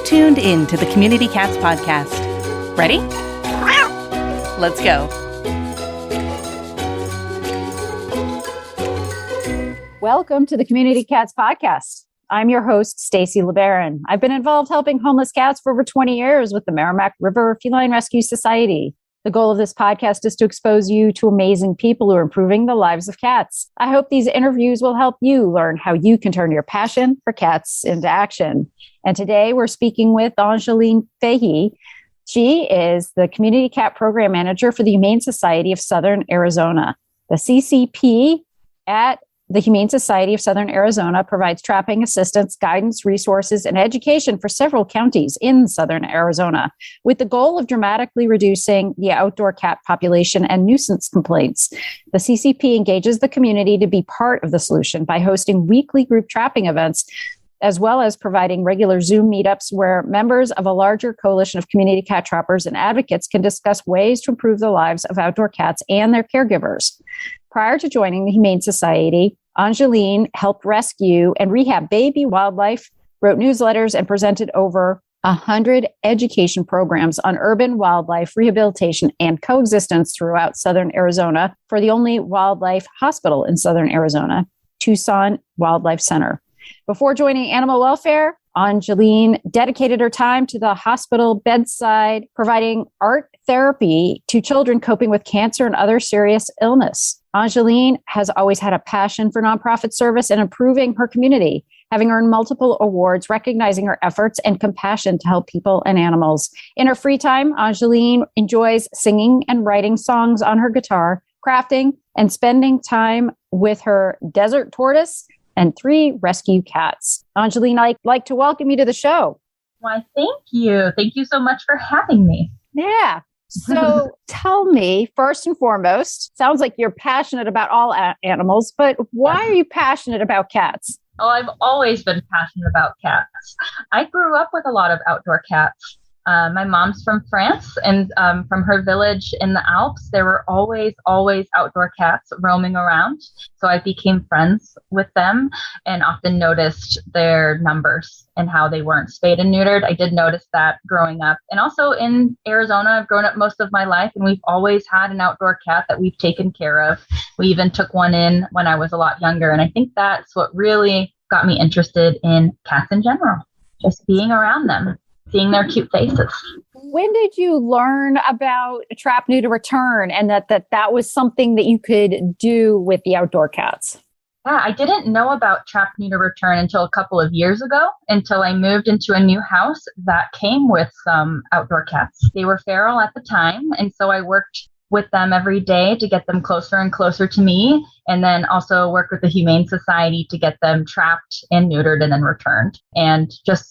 tuned in to the Community Cats podcast. Ready? Let's go. Welcome to the Community Cats podcast. I'm your host, Stacy LeBaron. I've been involved helping homeless cats for over 20 years with the Merrimack River Feline Rescue Society. The goal of this podcast is to expose you to amazing people who are improving the lives of cats. I hope these interviews will help you learn how you can turn your passion for cats into action. And today we're speaking with Angéline Fahey. She is the Community Cat Program Manager for the Humane Society of Southern Arizona. The CCP at the Humane Society of Southern Arizona provides trapping assistance, guidance, resources, and education for several counties in Southern Arizona, with the goal of dramatically reducing the outdoor cat population and nuisance complaints. The CCP engages the community to be part of the solution by hosting weekly group trapping events, as well as providing regular Zoom meetups where members of a larger coalition of community cat trappers and advocates can discuss ways to improve the lives of outdoor cats and their caregivers. Prior to joining the Humane Society, Angéline helped rescue and rehab baby wildlife, wrote newsletters, and presented over 100 education programs on urban wildlife rehabilitation and coexistence throughout Southern Arizona for the only wildlife hospital in Southern Arizona, Tucson Wildlife Center. Before joining animal welfare, Angéline dedicated her time to the hospital bedside, providing art therapy to children coping with cancer and other serious illness. Angéline has always had a passion for nonprofit service and improving her community, having earned multiple awards recognizing her efforts and compassion to help people and animals. In her free time, Angéline enjoys singing and writing songs on her guitar, crafting, and spending time with her desert tortoise and 3 rescue cats. Angéline, I'd like to welcome you to the show. Why, thank you. Thank you so much for having me. Yeah. So tell me, first and foremost, sounds like you're passionate about all animals, but why are you passionate about cats? Oh, I've always been passionate about cats. I grew up with a lot of outdoor cats. My mom's from France, and from her village in the Alps, there were always outdoor cats roaming around. So I became friends with them and often noticed their numbers and how they weren't spayed and neutered. I did notice that growing up. And also in Arizona, I've grown up most of my life, and we've always had an outdoor cat that we've taken care of. We even took one in when I was a lot younger. And I think that's what really got me interested in cats in general, just being around them, seeing their cute faces. When did you learn about trap, neuter, return, and that was something that you could do with the outdoor cats? Yeah, I didn't know about trap, neuter, return until a couple of years ago, until I moved into a new house that came with some outdoor cats. They were feral at the time, and so I worked with them every day to get them closer and closer to me, and then also work with the Humane Society to get them trapped and neutered and then returned. And just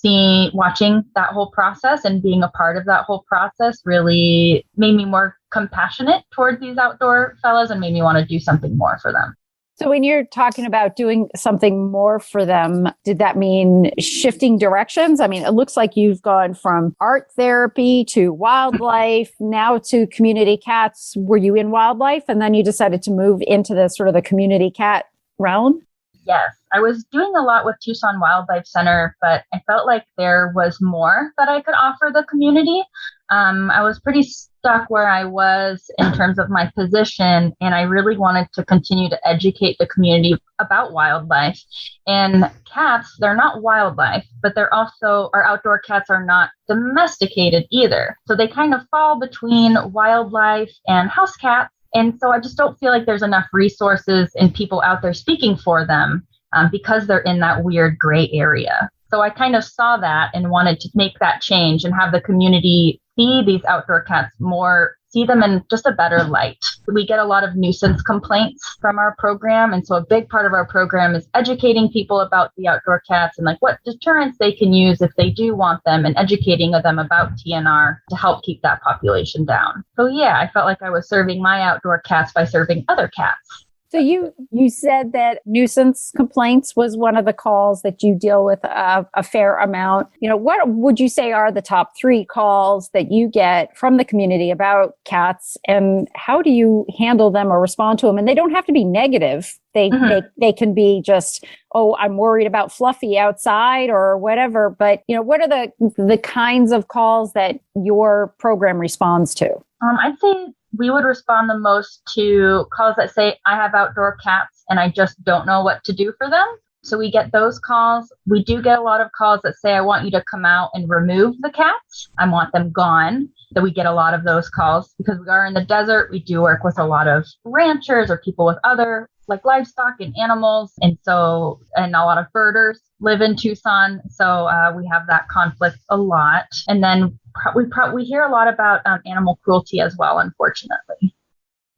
watching that whole process and being a part of that whole process really made me more compassionate towards these outdoor fellas and made me want to do something more for them. So when you're talking about doing something more for them, did that mean shifting directions? I mean, it looks like you've gone from art therapy to wildlife, now to community cats. Were you in wildlife and then you decided to move into the sort of the community cat realm? Yes, I was doing a lot with Tucson Wildlife Center, but I felt like there was more that I could offer the community. I was pretty stuck where I was in terms of my position, and I really wanted to continue to educate the community about wildlife. And cats, they're not wildlife, but they're also, our outdoor cats are not domesticated either. So they kind of fall between wildlife and house cats. And so I just don't feel like there's enough resources and people out there speaking for them because they're in that weird gray area. So I kind of saw that and wanted to make that change and have the community see these outdoor cats more, see them in just a better light. We get a lot of nuisance complaints from our program. And so a big part of our program is educating people about the outdoor cats and like what deterrents they can use if they do want them, and educating them about TNR to help keep that population down. So yeah, I felt like I was serving my outdoor cats by serving other cats. So you said that nuisance complaints was one of the calls that you deal with a fair amount. What would you say are the top 3 calls that you get from the community about cats, and how do you handle them or respond to them? And they don't have to be negative. They can be just, oh, I'm worried about Fluffy outside or whatever. But what are the kinds of calls that your program responds to? I'd say we would respond the most to calls that say, I have outdoor cats and I just don't know what to do for them. So we get those calls. We do get a lot of calls that say, I want you to come out and remove the cats. I want them gone. So we get a lot of those calls because we are in the desert. We do work with a lot of ranchers or people with other like livestock and animals. And a lot of birders live in Tucson. So we have that conflict a lot. And then we hear a lot about animal cruelty as well, unfortunately.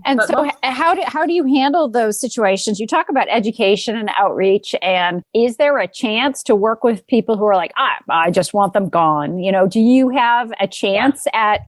And so how do you handle those situations? You talk about education and outreach, and is there a chance to work with people who are like, I just want them gone? Do you have a chance at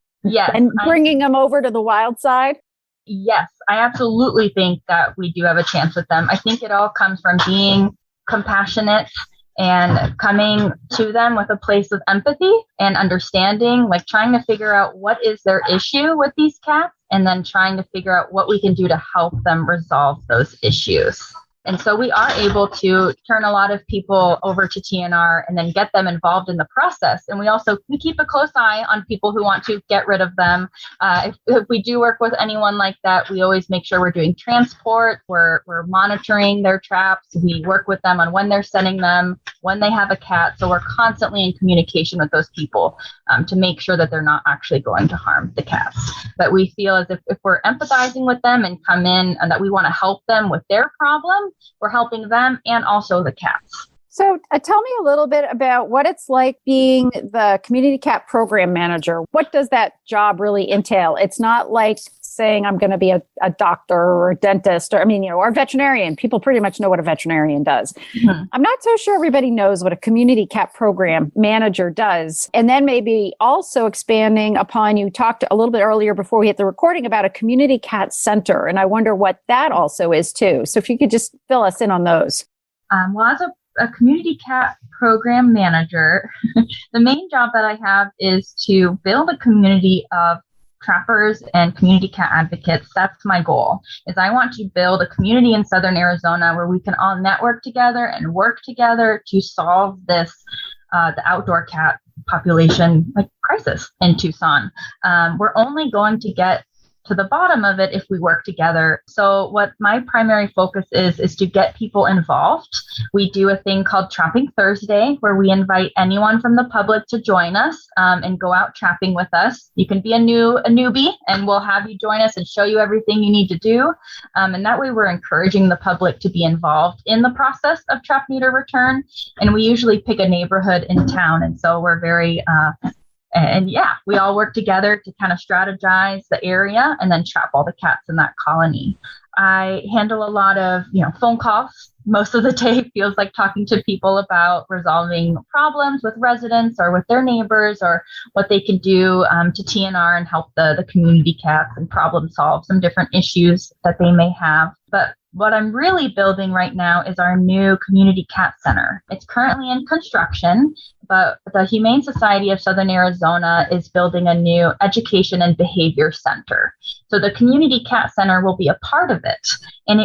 bringing them over to the wild side? Yes, I absolutely think that we do have a chance with them. I think it all comes from being compassionate and coming to them with a place of empathy and understanding, like trying to figure out what is their issue with these cats, and then trying to figure out what we can do to help them resolve those issues. And so we are able to turn a lot of people over to TNR and then get them involved in the process. And we keep a close eye on people who want to get rid of them. If we do work with anyone like that, we always make sure we're doing transport. We're monitoring their traps. We work with them on when they're setting them, when they have a cat. So we're constantly in communication with those people to make sure that they're not actually going to harm the cats. But we feel as if we're empathizing with them and come in and that we want to help them with their problem, we're helping them and also the cats. So tell me a little bit about what it's like being the community cat program manager. What does that job really entail? It's not like saying I'm going to be a doctor or a dentist or a veterinarian. People pretty much know what a veterinarian does. Mm-hmm. I'm not so sure everybody knows what a community cat program manager does. And then maybe also expanding upon, you talked a little bit earlier before we hit the recording about a community cat center. And I wonder what that also is too. So if you could just fill us in on those. As a community cat program manager, the main job that I have is to build a community of trappers and community cat advocates. That's my goal, is I want to build a community in Southern Arizona where we can all network together and work together to solve this, the outdoor cat population crisis in Tucson. We're only going to get to the bottom of it if we work together. So what my primary focus is to get people involved. We do a thing called Trapping Thursday, where we invite anyone from the public to join us and go out trapping with us. You can be a newbie, and we'll have you join us and show you everything you need to do. And that way we're encouraging the public to be involved in the process of trap, neuter, return. And we usually pick a neighborhood in town. And so we're very we all work together to kind of strategize the area and then trap all the cats in that colony. I handle a lot of, phone calls. Most of the day feels like talking to people about resolving problems with residents or with their neighbors, or what they can do to TNR and help the community cats and problem solve some different issues that they may have. But what I'm really building right now is our new community cat center. It's currently in construction, but the Humane Society of Southern Arizona is building a new education and behavior center. So the community cat center will be a part of it, and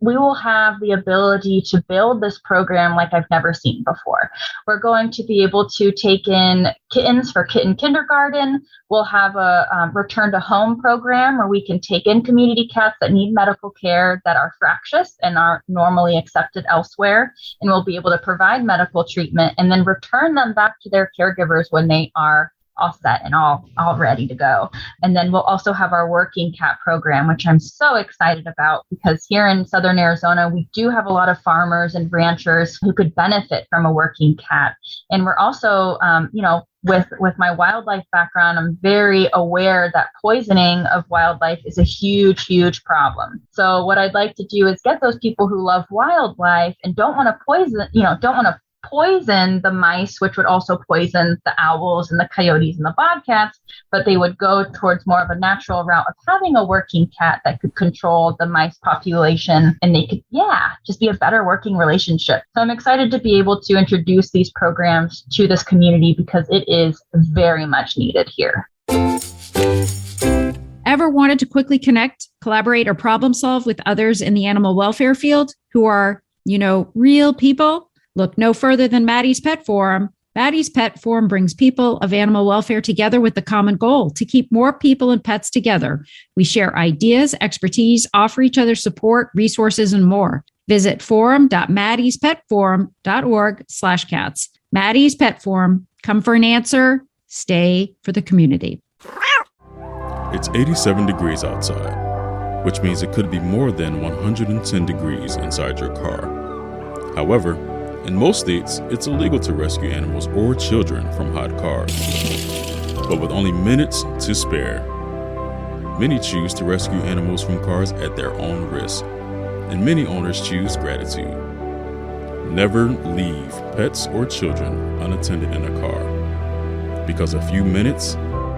we will have the ability to build this program like I've never seen before. We're going to be able to take in kittens for kitten kindergarten. We'll have a return to home program where we can take in community cats that need medical care, that are fractious and aren't normally accepted elsewhere. And we'll be able to provide medical treatment and then return them back to their caregivers when they are all set and all ready to go. And then we'll also have our working cat program, which I'm so excited about, because here in Southern Arizona, we do have a lot of farmers and ranchers who could benefit from a working cat. And we're also, with my wildlife background, I'm very aware that poisoning of wildlife is a huge, huge problem. So what I'd like to do is get those people who love wildlife and don't want to poison the mice, which would also poison the owls and the coyotes and the bobcats, but they would go towards more of a natural route of having a working cat that could control the mice population, and they could, just be a better working relationship. So I'm excited to be able to introduce these programs to this community because it is very much needed here. Ever wanted to quickly connect, collaborate, or problem solve with others in the animal welfare field who are, real people? Look no further than Maddies Pet Forum. Maddies Pet Forum brings people of animal welfare together with the common goal to keep more people and pets together. We share ideas, expertise, offer each other support, resources, and more. Visit forum.maddiespetforum.org/cats. Maddies Pet Forum. Come for an answer. Stay for the community. It's 87 degrees outside, which means it could be more than 110 degrees inside your car. However, in most states, it's illegal to rescue animals or children from hot cars. But with only minutes to spare, many choose to rescue animals from cars at their own risk, and many owners choose gratitude. Never leave pets or children unattended in a car, because a few minutes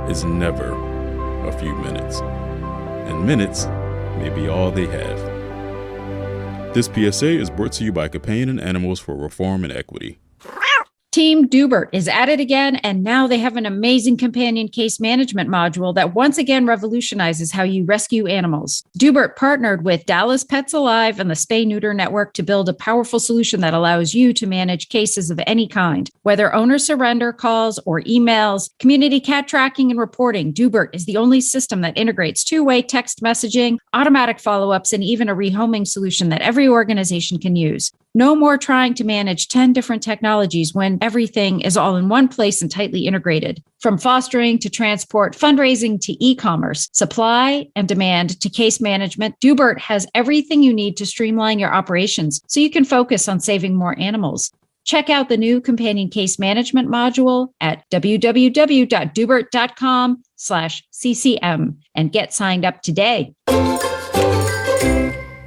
is never a few minutes, and minutes may be all they have. This PSA is brought to you by Companion Animals for Reform and Equity. Team Dubert is at it again, and now they have an amazing companion case management module that once again revolutionizes how you rescue animals. Dubert partnered with Dallas Pets Alive and the Spay Neuter Network to build a powerful solution that allows you to manage cases of any kind, whether owner surrender calls or emails, community cat tracking and reporting. Dubert is the only system that integrates two-way text messaging, automatic follow-ups, and even a rehoming solution that every organization can use. No more trying to manage 10 different technologies when everything is all in one place and tightly integrated. From fostering to transport, fundraising to e-commerce, supply and demand to case management, Dubert has everything you need to streamline your operations so you can focus on saving more animals. Check out the new companion case management module at www.dubert.com/CCM and get signed up today.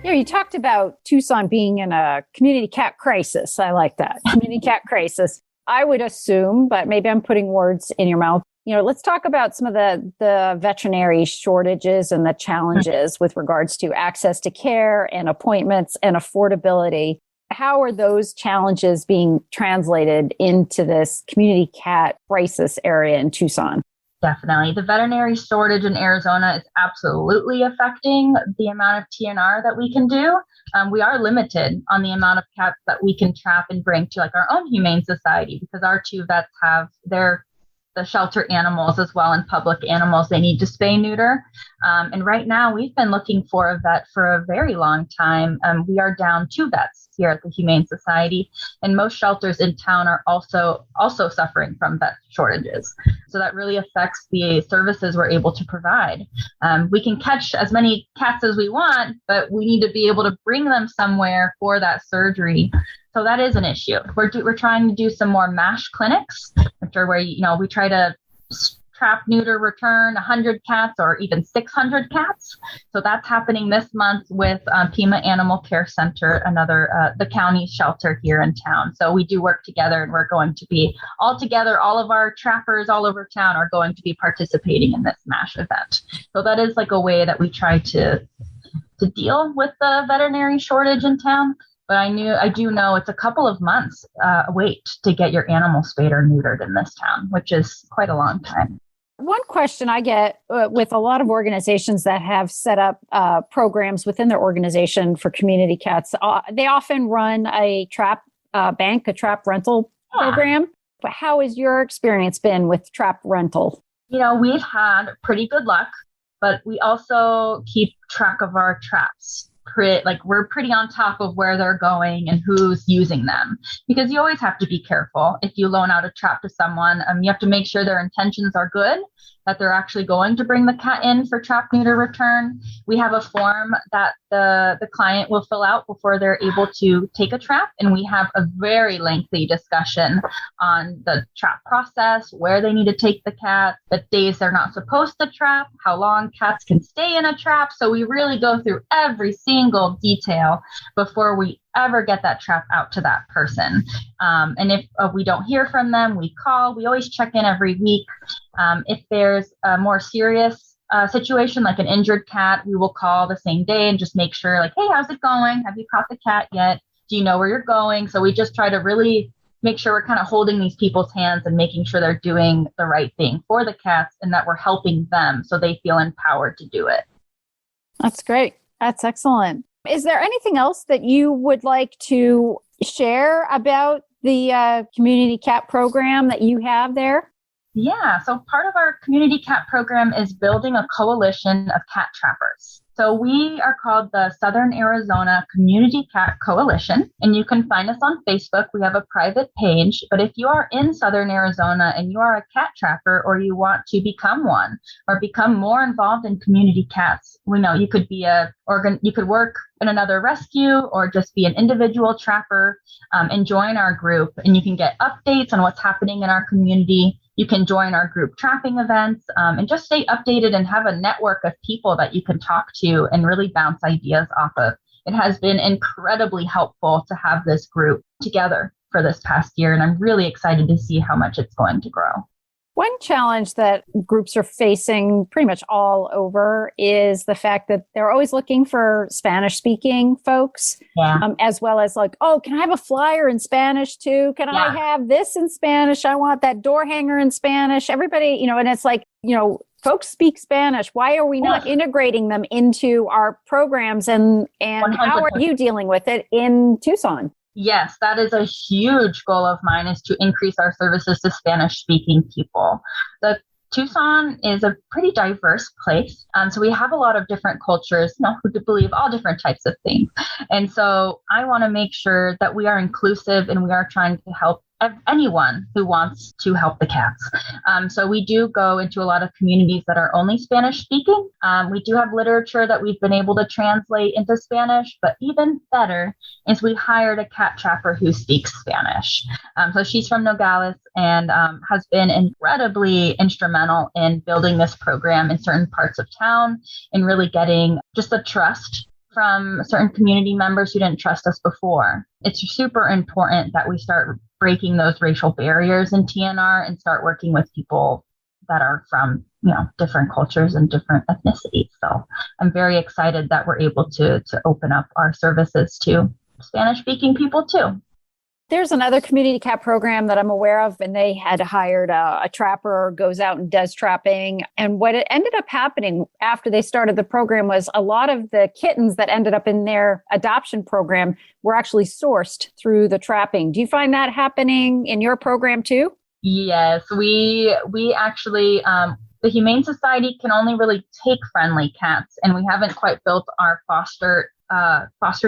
You talked about Tucson being in a community cat crisis. I like that. Community cat crisis. I would assume, but maybe I'm putting words in your mouth. Let's talk about some of the veterinary shortages and the challenges with regards to access to care and appointments and affordability. How are those challenges being translated into this community cat crisis area in Tucson? Definitely. The veterinary shortage in Arizona is absolutely affecting the amount of TNR that we can do. We are limited on the amount of cats that we can trap and bring to our own Humane Society because our two vets have the shelter animals as well and public animals they need to spay neuter. And right now we've been looking for a vet for a very long time. We are down 2 vets here at the Humane Society, and most shelters in town are also suffering from vet shortages. So that really affects the services we're able to provide. We can catch as many cats as we want, but we need to be able to bring them somewhere for that surgery. So that is an issue. We're trying to do some more MASH clinics, which are where we try to trap, neuter, return 100 cats or even 600 cats. So that's happening this month with Pima Animal Care Center, another the county shelter here in town. So we do work together, and we're going to be all together. All of our trappers all over town are going to be participating in this MASH event. So that is a way that we try to deal with the veterinary shortage in town. But I do know it's a couple of months wait to get your animal spayed or neutered in this town, which is quite a long time. One question I get with a lot of organizations that have set up programs within their organization for community cats, they often run a trap bank, a trap rental program. But how has your experience been with trap rental? We've had pretty good luck, but we also keep track of our traps. We're pretty on top of where they're going and who's using them, because you always have to be careful. If you loan out a trap to someone, you have to make sure their intentions are good, that they're actually going to bring the cat in for trap, neuter, return. We have a form that the client will fill out before they're able to take a trap. And we have a very lengthy discussion on the trap process, where they need to take the cat, the days they're not supposed to trap, how long cats can stay in a trap. So we really go through every single detail before we ever get that trap out to that person. And if we don't hear from them, we call. We always check in every week. If there's a more serious situation, like an injured cat, we will call the same day and just make sure, like, hey, how's it going? Have you caught the cat yet? Do you know where you're going? So we just try to really make sure we're kind of holding these people's hands and making sure they're doing the right thing for the cats and that we're helping them so they feel empowered to do it. That's great. That's excellent. Is there anything else that you would like to share about the community cat program that you have there? Yeah, so part of our community cat program is building a coalition of cat trappers. So we are called the Southern Arizona Community Cat Coalition, and you can find us on Facebook. We have a private page, but if you are in Southern Arizona and you are a cat trapper or you want to become one or become more involved in community cats, we know you could be you could work in another rescue or just be an individual trapper and join our group, and you can get updates on what's happening in our community. You can join our group trapping events and just stay updated and have a network of people that you can talk to and really bounce ideas off of. It has been incredibly helpful to have this group together for this past year, and I'm really excited to see how much it's going to grow. One challenge that groups are facing pretty much all over is the fact that they're always looking for Spanish-speaking folks, as well as like, oh, can I have a flyer in Spanish too? Can I have this in Spanish? I want that door hanger in Spanish. Everybody, and it's like, folks speak Spanish. Why are we not integrating them into our programs? And 100%. How are you dealing with it in Tucson? Yes, that is a huge goal of mine, is to increase our services to Spanish-speaking people. The Tucson is a pretty diverse place. So we have a lot of different cultures, who believe all different types of things. And so I want to make sure that we are inclusive and we are trying to help anyone who wants to help the cats. So we do go into a lot of communities that are only Spanish speaking. We do have literature that we've been able to translate into Spanish, but even better is we hired a cat trapper who speaks Spanish. So she's from Nogales and has been incredibly instrumental in building this program in certain parts of town and really getting just the trust from certain community members who didn't trust us before. It's super important that we start breaking those racial barriers in TNR and start working with people that are from, different cultures and different ethnicities. So I'm very excited that we're able to open up our services to Spanish-speaking people too. There's another community cat program that I'm aware of, and they had hired a trapper, goes out and does trapping. And what it ended up happening after they started the program was a lot of the kittens that ended up in their adoption program were actually sourced through the trapping. Do you find that happening in your program too? Yes, we actually, the Humane Society can only really take friendly cats, and we haven't quite built our foster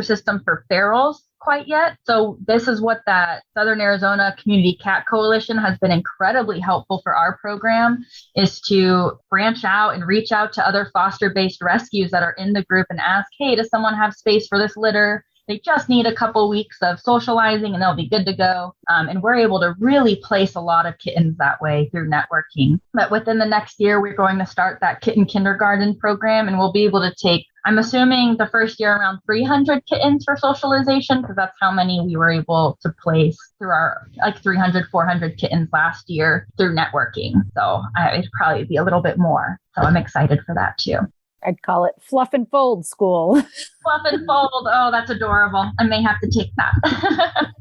system for ferals quite yet. So this is what that Southern Arizona Community Cat Coalition has been incredibly helpful for our program, is to branch out and reach out to other foster-based rescues that are in the group and ask, hey, does someone have space for this litter? They just need a couple weeks of socializing and they'll be good to go. And we're able to really place a lot of kittens that way through networking. But within the next year, we're going to start that kitten kindergarten program, and we'll be able to take, I'm assuming the first year, around 300 kittens for socialization, because that's how many we were able to place through our 300, 400 kittens last year through networking. So it'd probably be a little bit more. So I'm excited for that too. I'd call it fluff and fold school. Fluff and fold. Oh, that's adorable. I may have to take that.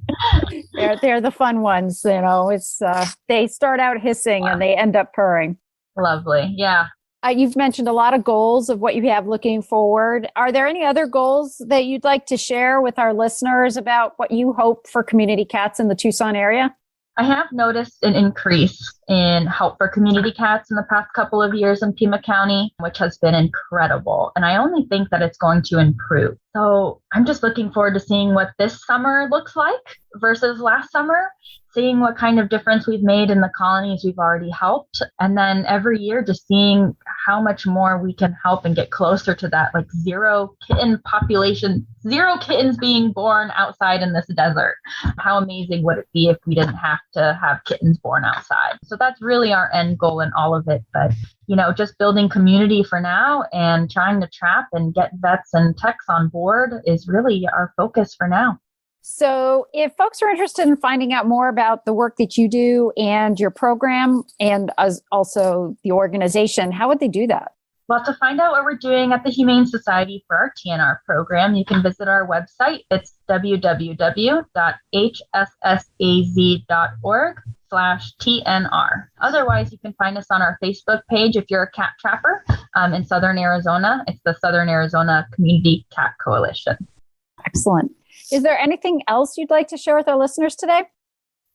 They're the fun ones. It's they start out hissing and they end up purring. Lovely. Yeah. You've mentioned a lot of goals of what you have looking forward. Are there any other goals that you'd like to share with our listeners about what you hope for community cats in the Tucson area? I have noticed an increase in help for community cats in the past couple of years in Pima County, which has been incredible. And I only think that it's going to improve. So I'm just looking forward to seeing what this summer looks like versus last summer, seeing what kind of difference we've made in the colonies we've already helped. And then every year just seeing how much more we can help and get closer to that, zero kitten population, zero kittens being born outside in this desert. How amazing would it be if we didn't have to have kittens born outside? So that's really our end goal in all of it. But, just building community for now and trying to trap and get vets and techs on board is really our focus for now. So if folks are interested in finding out more about the work that you do and your program and also the organization, how would they do that? Well, to find out what we're doing at the Humane Society for our TNR program, you can visit our website. It's www.hssaz.org/TNR. Otherwise, you can find us on our Facebook page if you're a cat trapper in Southern Arizona. It's the Southern Arizona Community Cat Coalition. Excellent. Is there anything else you'd like to share with our listeners today?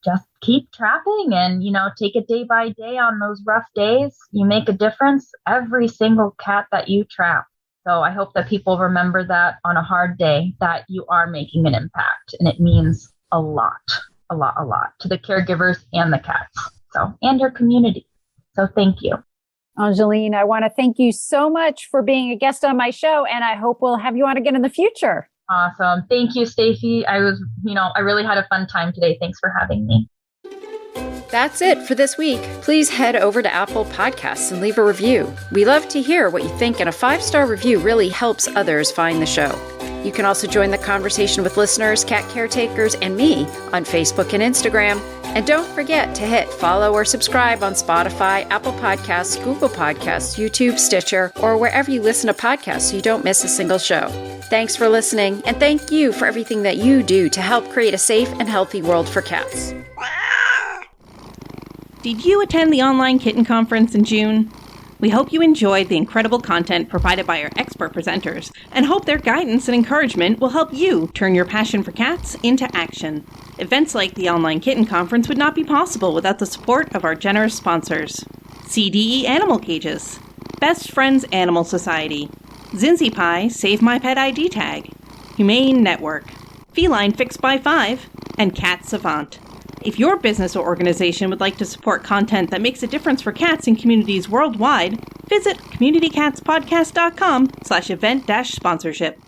Just keep trapping and, take it day by day on those rough days. You make a difference every single cat that you trap. So I hope that people remember that on a hard day that you are making an impact, and it means a lot to the caregivers and the cats. So, and your community. So thank you. Angéline, I want to thank you so much for being a guest on my show, and I hope we'll have you on again in the future. Awesome. Thank you, Stacy. I really had a fun time today. Thanks for having me. That's it for this week. Please head over to Apple Podcasts and leave a review. We love to hear what you think, and a 5-star review really helps others find the show. You can also join the conversation with listeners, cat caretakers, and me on Facebook and Instagram. And don't forget to hit follow or subscribe on Spotify, Apple Podcasts, Google Podcasts, YouTube, Stitcher, or wherever you listen to podcasts so you don't miss a single show. Thanks for listening, and thank you for everything that you do to help create a safe and healthy world for cats. Did you attend the online kitten conference in June? We hope you enjoyed the incredible content provided by our expert presenters and hope their guidance and encouragement will help you turn your passion for cats into action. Events like the online kitten conference would not be possible without the support of our generous sponsors. CDE Animal Cages, Best Friends Animal Society, Zinzi Pie Save My Pet ID Tag, Humane Network, Feline Fix by 5, and Cat Savant. If your business or organization would like to support content that makes a difference for cats in communities worldwide, visit communitycatspodcast.com/event-sponsorship.